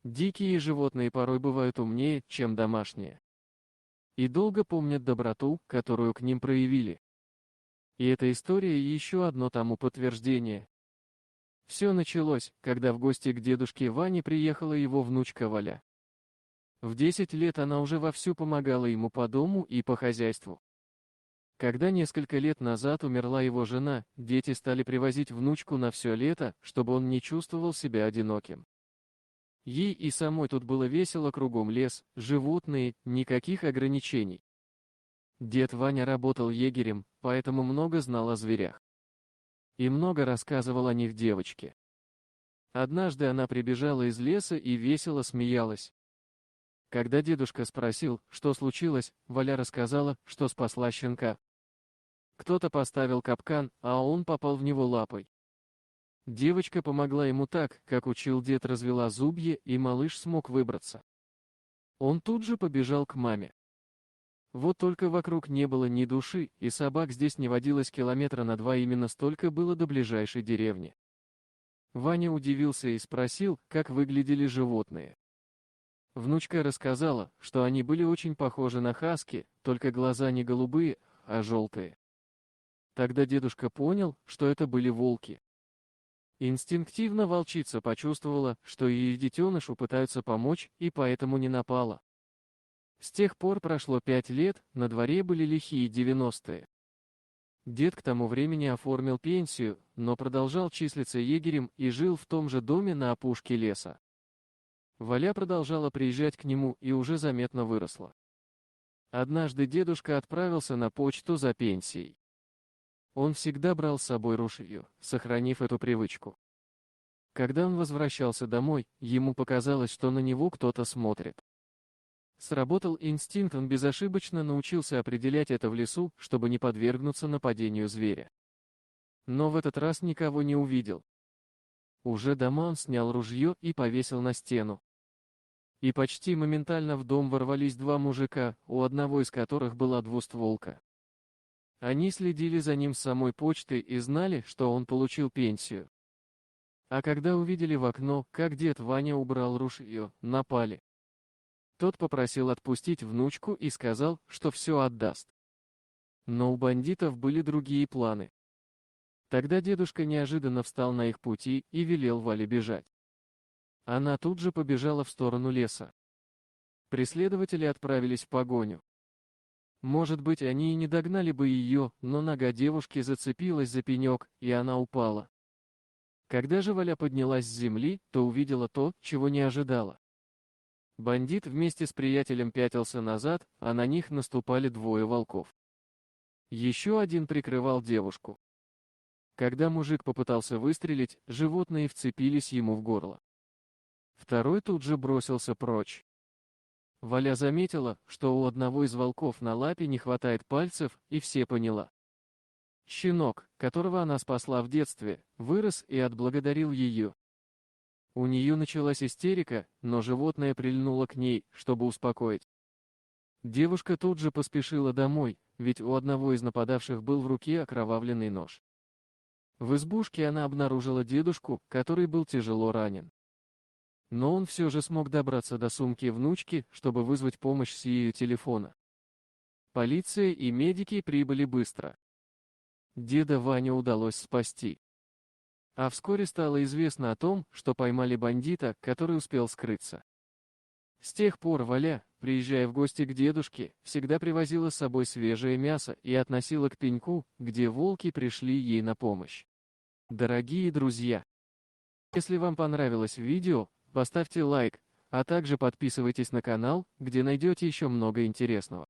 Дикие животные порой бывают умнее, чем домашние. И долго помнят доброту, которую к ним проявили. И эта история еще одно тому подтверждение. Все началось, когда в гости к дедушке Ване приехала его внучка Валя. В 10 лет она уже вовсю помогала ему по дому и по хозяйству. Когда несколько лет назад умерла его жена, дети стали привозить внучку на все лето, чтобы он не чувствовал себя одиноким. Ей и самой тут было весело, кругом лес, животные, никаких ограничений. Дед Ваня работал егерем, поэтому много знал о зверях. И много рассказывал о них девочке. Однажды она прибежала из леса и весело смеялась. Когда дедушка спросил, что случилось, Валя рассказала, что спасла щенка. Кто-то поставил капкан, а он попал в него лапой. Девочка помогла ему так, как учил дед, развела зубья, и малыш смог выбраться. Он тут же побежал к маме. Вот только вокруг не было ни души, и собак здесь не водилось километра на 2, именно столько было до ближайшей деревни. Ваня удивился и спросил, как выглядели животные. Внучка рассказала, что они были очень похожи на хаски, только глаза не голубые, а желтые. Тогда дедушка понял, что это были волки. Инстинктивно волчица почувствовала, что ее детенышу пытаются помочь, и поэтому не напала. С тех пор прошло 5 лет, на дворе были лихие 90-е. Дед к тому времени оформил пенсию, но продолжал числиться егерем и жил в том же доме на опушке леса. Валя продолжала приезжать к нему и уже заметно выросла. Однажды дедушка отправился на почту за пенсией. Он всегда брал с собой ружье, сохранив эту привычку. Когда он возвращался домой, ему показалось, что на него кто-то смотрит. Сработал инстинкт, он безошибочно научился определять это в лесу, чтобы не подвергнуться нападению зверя. Но в этот раз никого не увидел. Уже дома он снял ружье и повесил на стену. И почти моментально в дом ворвались 2 мужика, у одного из которых была двустволка. Они следили за ним с самой почты и знали, что он получил пенсию. А когда увидели в окно, как дед Ваня убрал ружье, напали. Тот попросил отпустить внучку и сказал, что все отдаст. Но у бандитов были другие планы. Тогда дедушка неожиданно встал на их пути и велел Вале бежать. Она тут же побежала в сторону леса. Преследователи отправились в погоню. Может быть, они и не догнали бы ее, но нога девушки зацепилась за пенек, и она упала. Когда же Валя поднялась с земли, то увидела то, чего не ожидала. Бандит вместе с приятелем пятился назад, а на них наступали 2 волков. Еще один прикрывал девушку. Когда мужик попытался выстрелить, животные вцепились ему в горло. Второй тут же бросился прочь. Валя заметила, что у одного из волков на лапе не хватает пальцев, и все поняла. Щенок, которого она спасла в детстве, вырос и отблагодарил ее. У нее началась истерика, но животное прильнуло к ней, чтобы успокоить. Девушка тут же поспешила домой, ведь у одного из нападавших был в руке окровавленный нож. В избушке она обнаружила дедушку, который был тяжело ранен. Но он все же смог добраться до сумки внучки, чтобы вызвать помощь с ее телефона. Полиция и медики прибыли быстро. Деда Ваню удалось спасти. А вскоре стало известно о том, что поймали бандита, который успел скрыться. С тех пор Валя, приезжая в гости к дедушке, всегда привозила с собой свежее мясо и относила к пеньку, где волки пришли ей на помощь. Дорогие друзья, если вам понравилось видео, поставьте лайк, а также подписывайтесь на канал, где найдете еще много интересного.